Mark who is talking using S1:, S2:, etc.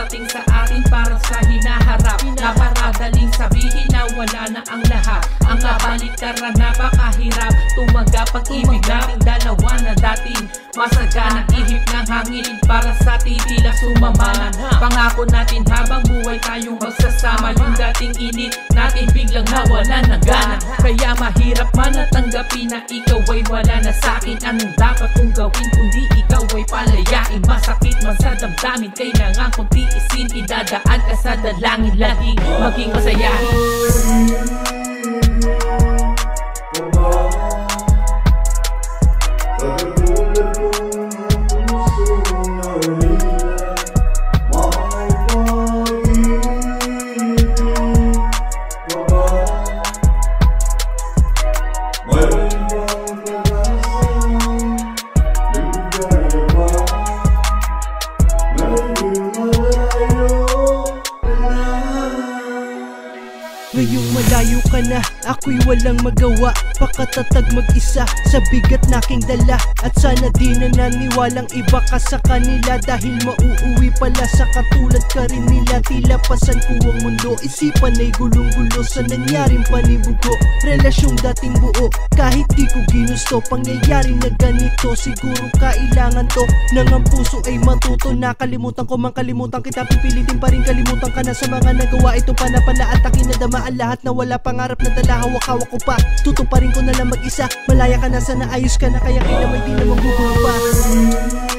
S1: darating sa atin para sa hinaharap. Naparadaling sabihin na wala na ang lahat. Ang kabaliktaran napakahirap tumanggap ang ibig naming dalawa na dating masagana. Ihip ng hangin para sa titila sumama. Pangako natin habang buhay tayong magsasama. Yung dating init natin biglang nawala ng gana. Kaya mahirap man natanggapin na ikaw ay wala na sa'kin. Anong dapat kong gawin kundi ikaw ay palayain? Masakit man sa damdamin, kailangan kong tiisin. Idadaan ka sa dalangin, laging maging masayahin.
S2: Ngayong malayo ka na, ako'y walang magawa. Pakatatag mag-isa sa bigat na aking dala. At sana di na naniwalang iba ka sa kanila. Dahil mauuwi pala sa katulad ka rin nila. Tila pasan ko ang mundo, isipan ay gulong-gulo sa nangyaring panibugo. Relasyong dating buo, kahit di ko ginusto. Pangyayaring na ganito, siguro kailangan to nang ang puso ay matuto. Nakalimutan ko mang kalimutan kita, pipilitin pa rin kalimutan ka na sa mga nagawa. Ito pa na pala at aking nadama ang lahat na wala pangarap na dala. Hawak-hawak ko pa, tutuparin ko na lang mag-isa. Malaya ka na, sana ayos ka na, kaya kailan may di naman gugulo pa.